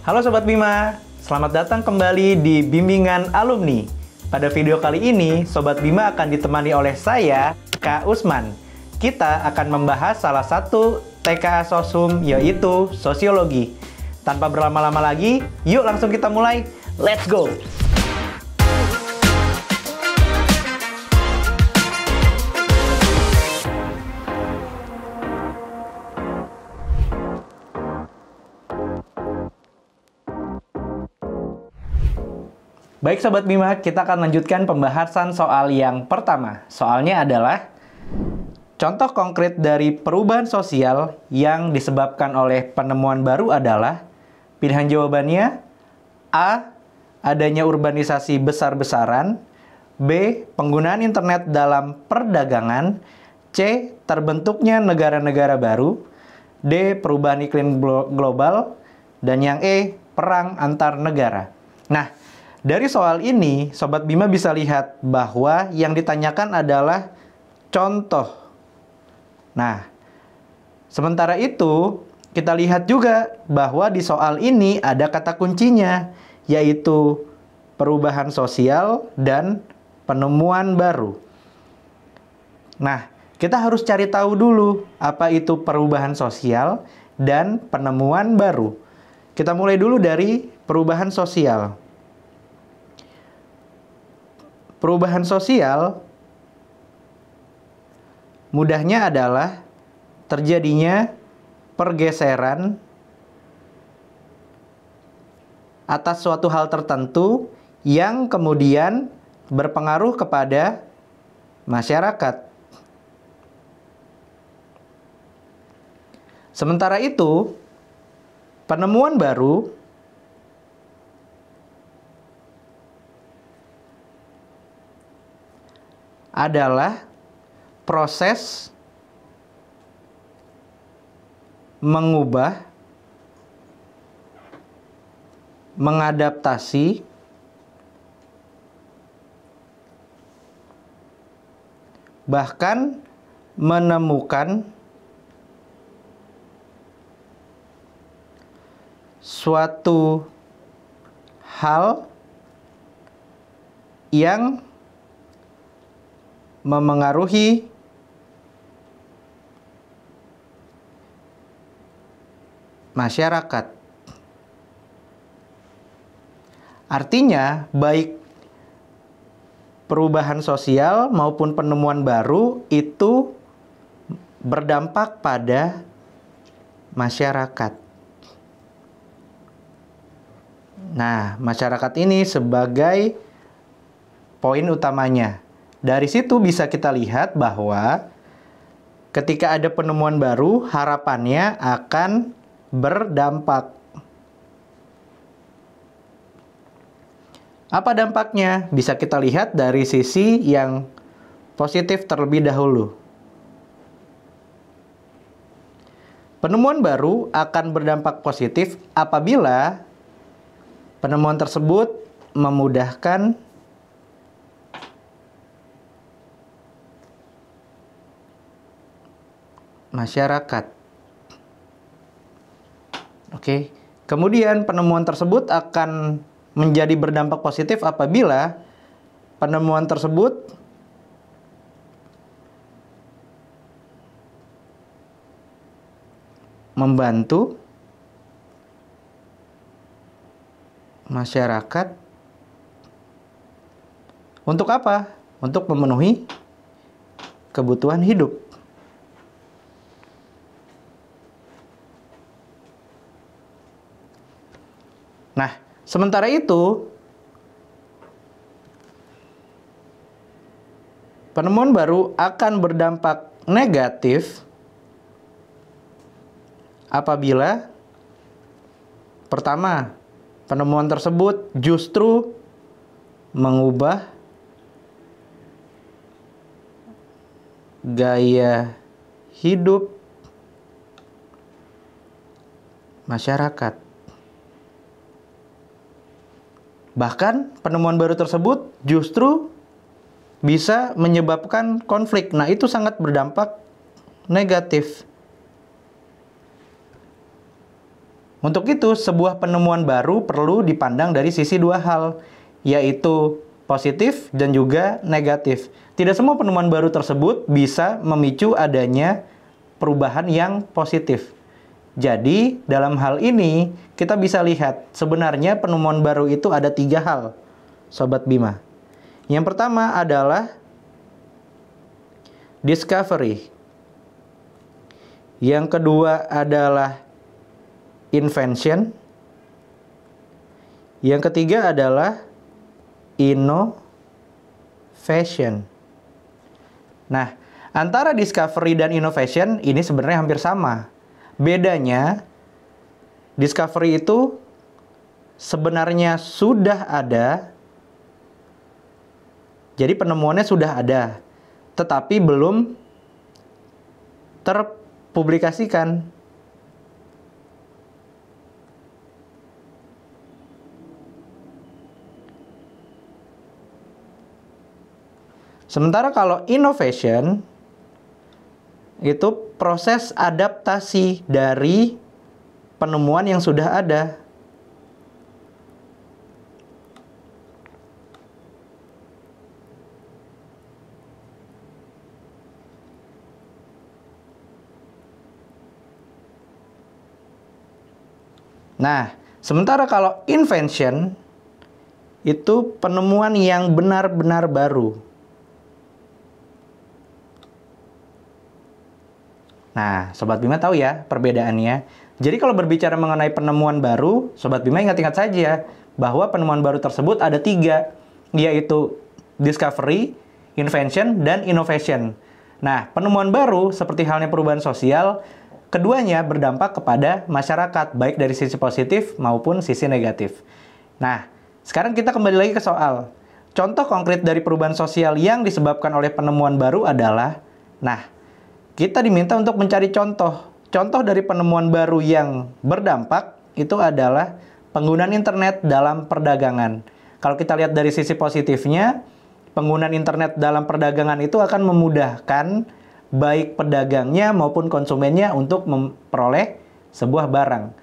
Halo Sobat Bima, selamat datang kembali di Bimbingan Alumni. Pada video kali ini, Sobat Bima akan ditemani oleh saya, Kak Usman. Kita akan membahas salah satu TKA Sosum, yaitu Sosiologi. Tanpa berlama-lama lagi, yuk langsung kita mulai. Let's go! Baik Sobat Bima, kita akan lanjutkan pembahasan soal yang pertama. Soalnya adalah contoh konkret dari perubahan sosial yang disebabkan oleh penemuan baru adalah pilihan jawabannya A. Adanya urbanisasi besar-besaran, B. Penggunaan internet dalam perdagangan, C. Terbentuknya negara-negara baru, D. Perubahan iklim global, dan yang E. Perang antar negara. Nah, dari soal ini, Sobat Bima bisa lihat bahwa yang ditanyakan adalah contoh. Nah, sementara itu, kita lihat juga bahwa di soal ini ada kata kuncinya, yaitu perubahan sosial dan penemuan baru. Nah, kita harus cari tahu dulu apa itu perubahan sosial dan penemuan baru. Kita mulai dulu dari perubahan sosial. Perubahan sosial mudahnya adalah terjadinya pergeseran atas suatu hal tertentu yang kemudian berpengaruh kepada masyarakat. Sementara itu, penemuan baru adalah proses mengubah, mengadaptasi, bahkan menemukan suatu hal yang memengaruhi masyarakat. Artinya, baik perubahan sosial maupun penemuan baru itu berdampak pada masyarakat. Nah, masyarakat ini sebagai poin utamanya. Dari situ bisa kita lihat bahwa ketika ada penemuan baru, harapannya akan berdampak. Apa dampaknya? Bisa kita lihat dari sisi yang positif terlebih dahulu. Penemuan baru akan berdampak positif apabila penemuan tersebut memudahkan masyarakat. Oke. Kemudian penemuan tersebut akan menjadi berdampak positif apabila penemuan tersebut membantu masyarakat untuk apa? Untuk memenuhi kebutuhan hidup. Nah, sementara itu, penemuan baru akan berdampak negatif apabila pertama, penemuan tersebut justru mengubah gaya hidup masyarakat. Bahkan penemuan baru tersebut justru bisa menyebabkan konflik. Nah, itu sangat berdampak negatif. Untuk itu, sebuah penemuan baru perlu dipandang dari sisi dua hal, yaitu positif dan juga negatif. Tidak semua penemuan baru tersebut bisa memicu adanya perubahan yang positif. Jadi, dalam hal ini, kita bisa lihat sebenarnya penemuan baru itu ada 3 hal, Sobat Bima. Yang pertama adalah discovery. Yang kedua adalah invention. Yang ketiga adalah innovation. Nah, antara discovery dan innovation ini sebenarnya hampir sama. Bedanya, discovery itu sebenarnya sudah ada, jadi penemuannya sudah ada, tetapi belum terpublikasikan. Sementara kalau innovation itu proses adaptasi dari penemuan yang sudah ada. Nah, sementara kalau invention itu penemuan yang benar-benar baru. Nah, Sobat Bima tahu ya perbedaannya. Jadi kalau berbicara mengenai penemuan baru, Sobat Bima ingat-ingat saja bahwa penemuan baru tersebut ada 3, yaitu discovery, invention, dan innovation. Nah, penemuan baru seperti halnya perubahan sosial, keduanya berdampak kepada masyarakat, baik dari sisi positif maupun sisi negatif. Nah, sekarang kita kembali lagi ke soal. Contoh konkret dari perubahan sosial yang disebabkan oleh penemuan baru adalah, kita diminta untuk mencari contoh. Contoh dari penemuan baru yang berdampak itu adalah penggunaan internet dalam perdagangan. Kalau kita lihat dari sisi positifnya, penggunaan internet dalam perdagangan itu akan memudahkan baik pedagangnya maupun konsumennya untuk memperoleh sebuah barang.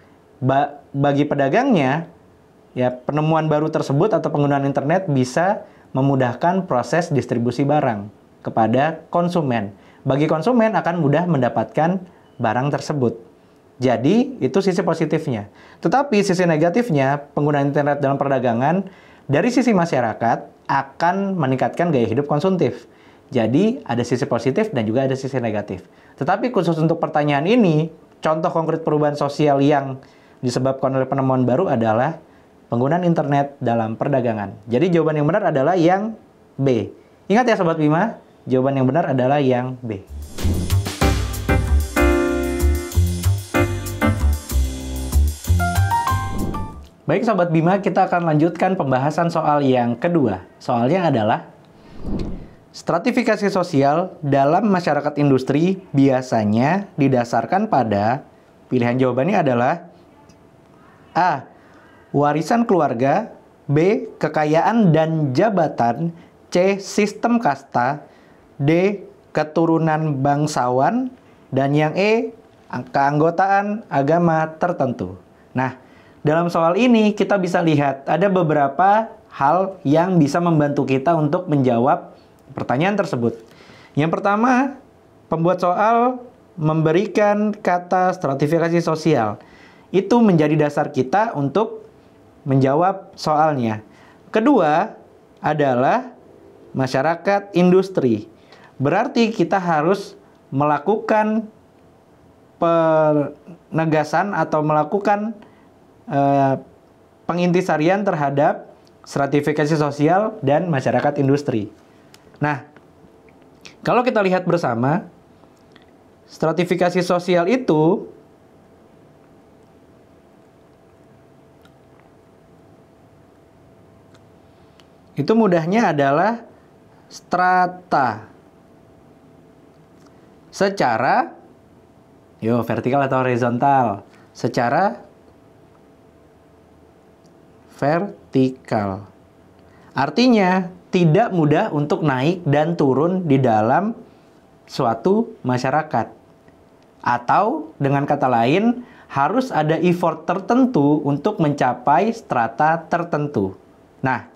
Bagi pedagangnya, ya penemuan baru tersebut atau penggunaan internet bisa memudahkan proses distribusi barang kepada konsumen. Bagi konsumen akan mudah mendapatkan barang tersebut. Jadi, itu sisi positifnya. Tetapi sisi negatifnya, penggunaan internet dalam perdagangan dari sisi masyarakat akan meningkatkan gaya hidup konsumtif. Jadi, ada sisi positif dan juga ada sisi negatif. Tetapi khusus untuk pertanyaan ini, contoh konkret perubahan sosial yang disebabkan oleh penemuan baru adalah penggunaan internet dalam perdagangan. Jadi, jawaban yang benar adalah yang B. Ingat ya Sobat Bima, jawaban yang benar adalah yang B. Baik Sobat Bima, kita akan lanjutkan pembahasan soal yang kedua. Soalnya adalah stratifikasi sosial dalam masyarakat industri biasanya didasarkan pada pilihan jawabannya adalah A. Warisan keluarga, B. Kekayaan dan jabatan, C. Sistem kasta, D. Keturunan bangsawan, dan yang E. Keanggotaan agama tertentu. Nah, dalam soal ini kita bisa lihat ada beberapa hal yang bisa membantu kita untuk menjawab pertanyaan tersebut. Yang pertama, pembuat soal memberikan kata stratifikasi sosial. Itu menjadi dasar kita untuk menjawab soalnya. Kedua adalah masyarakat industri. Berarti kita harus melakukan penegasan atau melakukan pengintisarian terhadap stratifikasi sosial dan masyarakat industri. Nah, kalau kita lihat bersama, stratifikasi sosial itu mudahnya adalah strata secara vertikal atau horizontal, secara vertikal. Artinya, tidak mudah untuk naik dan turun di dalam suatu masyarakat. Atau, dengan kata lain, harus ada effort tertentu untuk mencapai strata tertentu. Nah,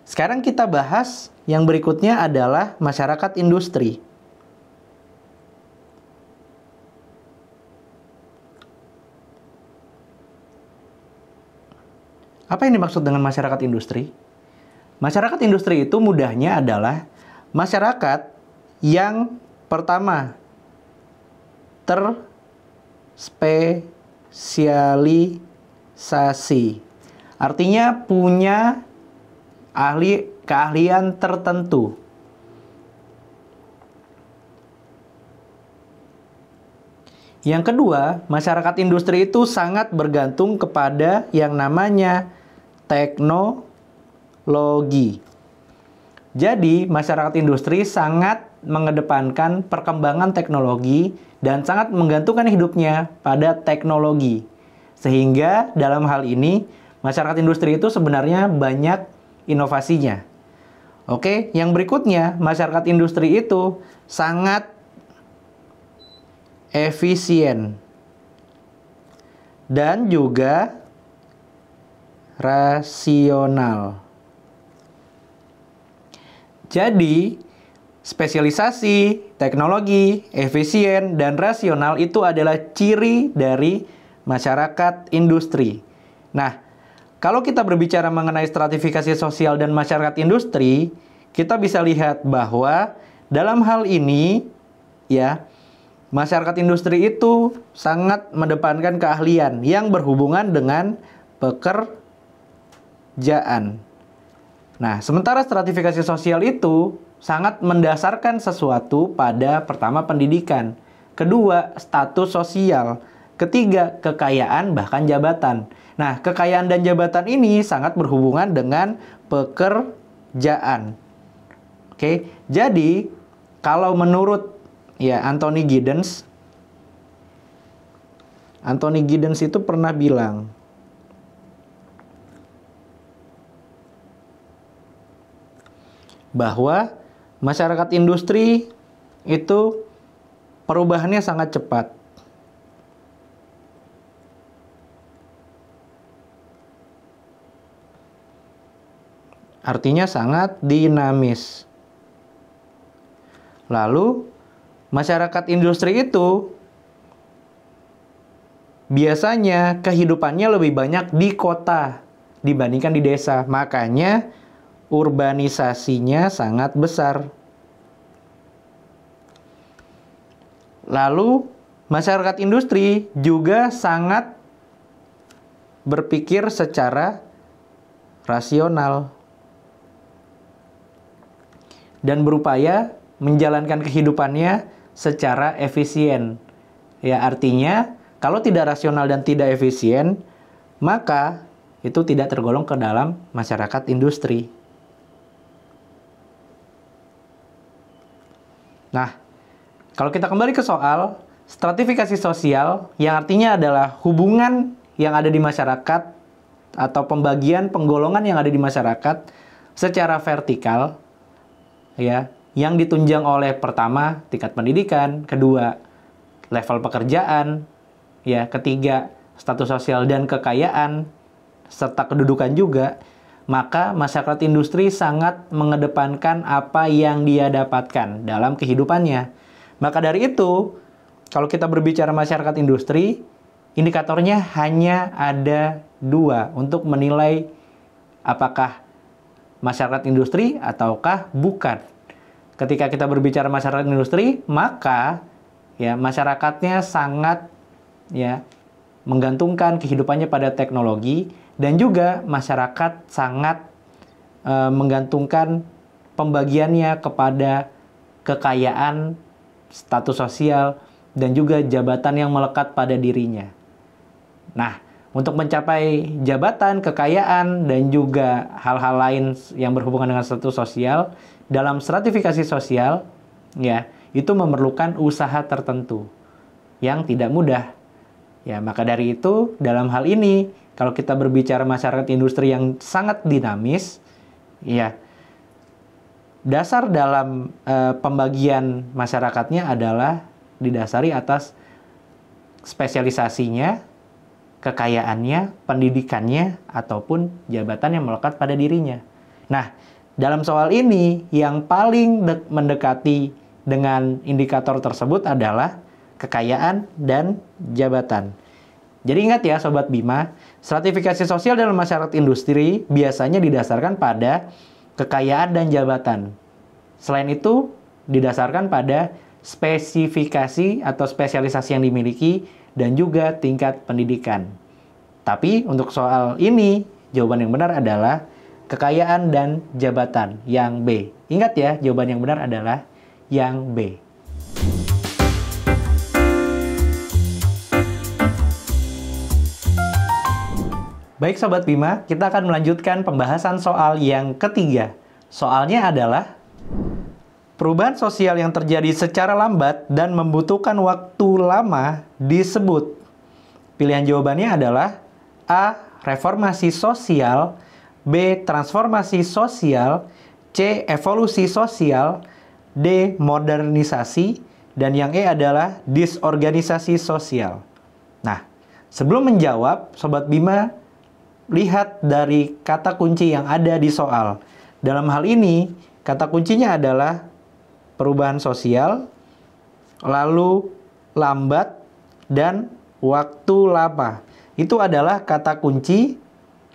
sekarang kita bahas yang berikutnya adalah masyarakat industri. Apa yang dimaksud dengan masyarakat industri? Masyarakat industri itu mudahnya adalah masyarakat yang pertama terspesialisasi. Artinya punya keahlian tertentu. Yang kedua, masyarakat industri itu sangat bergantung kepada yang namanya teknologi. Jadi, masyarakat industri sangat mengedepankan perkembangan teknologi dan sangat menggantungkan hidupnya pada teknologi. Sehingga dalam hal ini, masyarakat industri itu sebenarnya banyak inovasinya. Oke, yang berikutnya, masyarakat industri itu sangat efisien dan juga rasional. Jadi, spesialisasi, teknologi, efisien, dan rasional itu adalah ciri dari masyarakat industri. Nah, kalau kita berbicara mengenai stratifikasi sosial dan masyarakat industri, kita bisa lihat bahwa dalam hal ini, ya, masyarakat industri itu sangat mengedepankan keahlian yang berhubungan dengan pekerjaan. Nah, sementara stratifikasi sosial itu sangat mendasarkan sesuatu pada pertama pendidikan, kedua status sosial, ketiga kekayaan bahkan jabatan. Nah, kekayaan dan jabatan ini sangat berhubungan dengan pekerjaan. Oke, jadi kalau menurut Anthony Giddens itu pernah bilang bahwa masyarakat industri itu perubahannya sangat cepat. Artinya sangat dinamis. Lalu, masyarakat industri itu biasanya kehidupannya lebih banyak di kota dibandingkan di desa. Makanya urbanisasinya sangat besar. Lalu, masyarakat industri juga sangat berpikir secara rasional dan berupaya menjalankan kehidupannya secara efisien. Ya, artinya kalau tidak rasional dan tidak efisien, maka itu tidak tergolong ke dalam masyarakat industri. Nah, kalau kita kembali ke soal stratifikasi sosial, yang artinya adalah hubungan yang ada di masyarakat atau pembagian penggolongan yang ada di masyarakat secara vertikal, ya, yang ditunjang oleh pertama tingkat pendidikan, kedua level pekerjaan, ya, ketiga status sosial dan kekayaan serta kedudukan juga. Maka masyarakat industri sangat mengedepankan apa yang dia dapatkan dalam kehidupannya. Maka dari itu, kalau kita berbicara masyarakat industri, indikatornya hanya ada 2 untuk menilai apakah masyarakat industri ataukah bukan. Ketika kita berbicara masyarakat industri, maka ya masyarakatnya sangat menggantungkan kehidupannya pada teknologi. Dan juga masyarakat sangat menggantungkan pembagiannya kepada kekayaan, status sosial, dan juga jabatan yang melekat pada dirinya. Nah, untuk mencapai jabatan, kekayaan, dan juga hal-hal lain yang berhubungan dengan status sosial, dalam stratifikasi sosial, ya, itu memerlukan usaha tertentu yang tidak mudah. Ya, maka dari itu, dalam hal ini, kalau kita berbicara masyarakat industri yang sangat dinamis, ya, dasar dalam pembagian masyarakatnya adalah didasari atas spesialisasinya, kekayaannya, pendidikannya, ataupun jabatan yang melekat pada dirinya. Nah, dalam soal ini yang paling mendekati dengan indikator tersebut adalah kekayaan dan jabatan. Jadi ingat ya Sobat Bima, stratifikasi sosial dalam masyarakat industri biasanya didasarkan pada kekayaan dan jabatan. Selain itu, didasarkan pada spesifikasi atau spesialisasi yang dimiliki dan juga tingkat pendidikan. Tapi untuk soal ini, jawaban yang benar adalah kekayaan dan jabatan yang B. Ingat ya, jawaban yang benar adalah yang B. Baik Sobat Bima, kita akan melanjutkan pembahasan soal yang ketiga. Soalnya adalah perubahan sosial yang terjadi secara lambat dan membutuhkan waktu lama disebut. Pilihan jawabannya adalah A. Reformasi sosial, B. Transformasi sosial, C. Evolusi sosial, D. Modernisasi, dan yang E adalah disorganisasi sosial. Nah, sebelum menjawab, Sobat Bima, lihat dari kata kunci yang ada di soal. Dalam hal ini, kata kuncinya adalah perubahan sosial, lalu lambat, dan waktu lama. Itu adalah kata kunci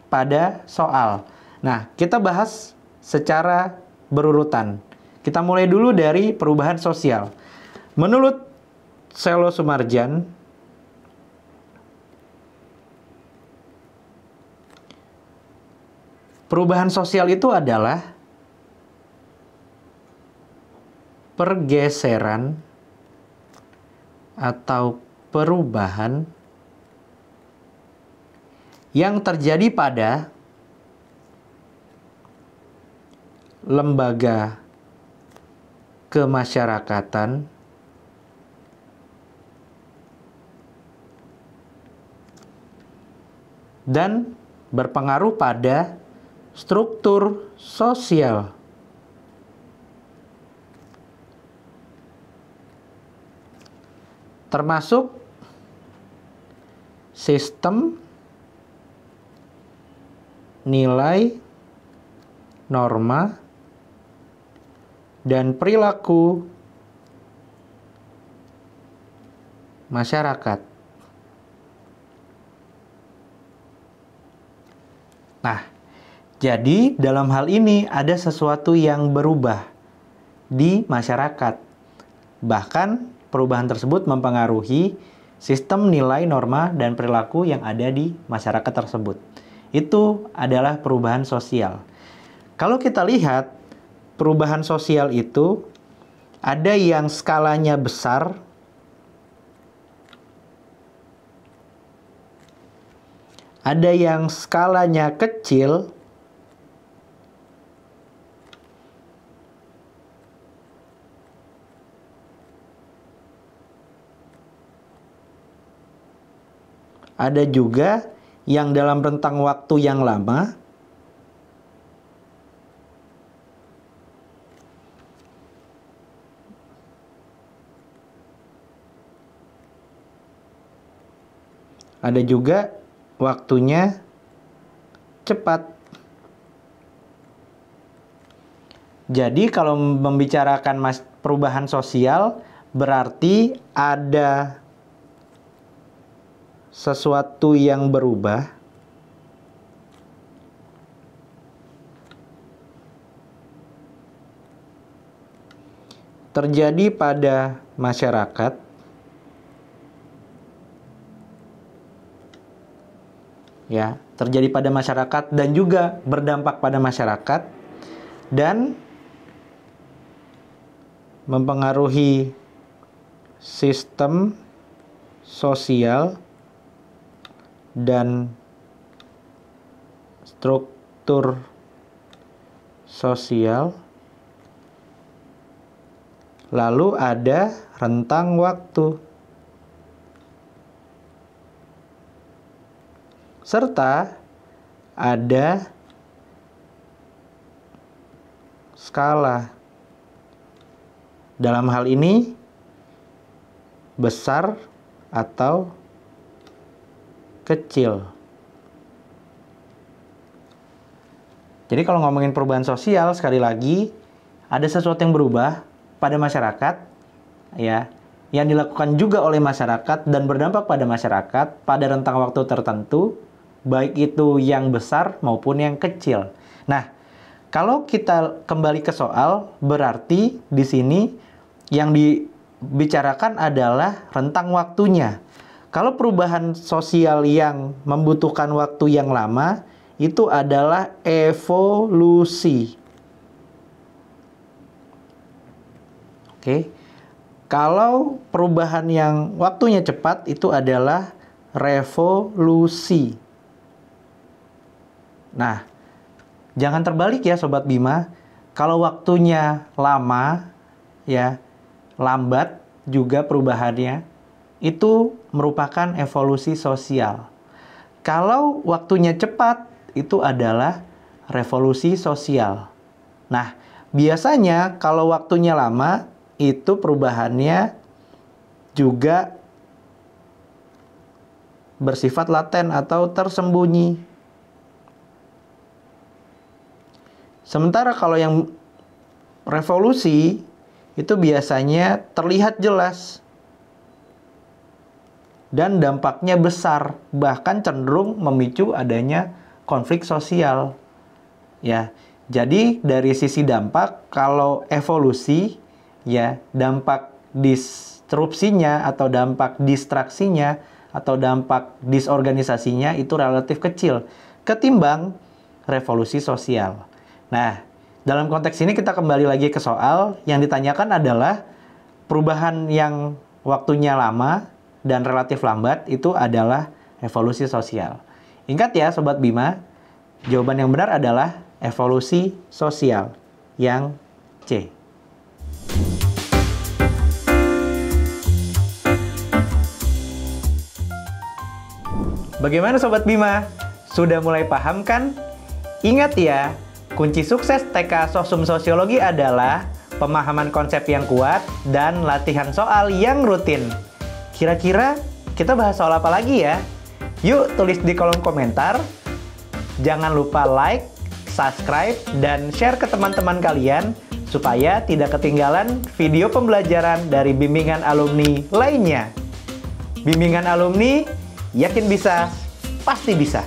pada soal. Nah, kita bahas secara berurutan. Kita mulai dulu dari perubahan sosial. Menurut Selo Sumarjan, perubahan sosial itu adalah pergeseran atau perubahan yang terjadi pada lembaga kemasyarakatan dan berpengaruh pada struktur sosial. Termasuk sistem nilai, norma, dan perilaku masyarakat. Nah, jadi dalam hal ini ada sesuatu yang berubah di masyarakat. Bahkan perubahan tersebut mempengaruhi sistem nilai, norma, dan perilaku yang ada di masyarakat tersebut. Itu adalah perubahan sosial. Kalau kita lihat, perubahan sosial itu ada yang skalanya besar, ada yang skalanya kecil, ada juga yang dalam rentang waktu yang lama, ada juga waktunya cepat. Jadi kalau membicarakan perubahan sosial, berarti ada sesuatu yang berubah terjadi pada masyarakat ya, terjadi pada masyarakat dan juga berdampak pada masyarakat dan mempengaruhi sistem sosial dan struktur sosial. Lalu ada rentang waktu. Serta ada skala. Dalam hal ini besar atau kecil. Jadi kalau ngomongin perubahan sosial, sekali lagi, ada sesuatu yang berubah pada masyarakat, ya, yang dilakukan juga oleh masyarakat dan berdampak pada masyarakat pada rentang waktu tertentu, baik itu yang besar maupun yang kecil. Nah, kalau kita kembali ke soal, berarti di sini yang dibicarakan adalah rentang waktunya. Kalau perubahan sosial yang membutuhkan waktu yang lama, itu adalah evolusi. Oke. Kalau perubahan yang waktunya cepat, itu adalah revolusi. Nah, jangan terbalik ya Sobat Bima. Kalau waktunya lama, ya, lambat juga perubahannya, itu merupakan evolusi sosial. Kalau waktunya cepat, itu adalah revolusi sosial. Nah, biasanya kalau waktunya lama, itu perubahannya juga bersifat laten atau tersembunyi. Sementara kalau yang revolusi, itu biasanya terlihat jelas dan dampaknya besar, bahkan cenderung memicu adanya konflik sosial. Ya, jadi dari sisi dampak, kalau evolusi, ya, dampak disrupsinya atau dampak distraksinya atau dampak disorganisasinya itu relatif kecil ketimbang revolusi sosial. Nah, dalam konteks ini kita kembali lagi ke soal yang ditanyakan adalah perubahan yang waktunya lama dan relatif lambat itu adalah evolusi sosial. Ingat ya Sobat Bima, jawaban yang benar adalah evolusi sosial yang C. Bagaimana Sobat Bima? Sudah mulai paham kan? Ingat ya, kunci sukses TK Sosum Sosiologi adalah pemahaman konsep yang kuat dan latihan soal yang rutin. Kira-kira kita bahas soal apa lagi ya? Yuk tulis di kolom komentar. Jangan lupa like, subscribe, dan share ke teman-teman kalian supaya tidak ketinggalan video pembelajaran dari bimbingan alumni lainnya. Bimbingan alumni, yakin bisa, pasti bisa.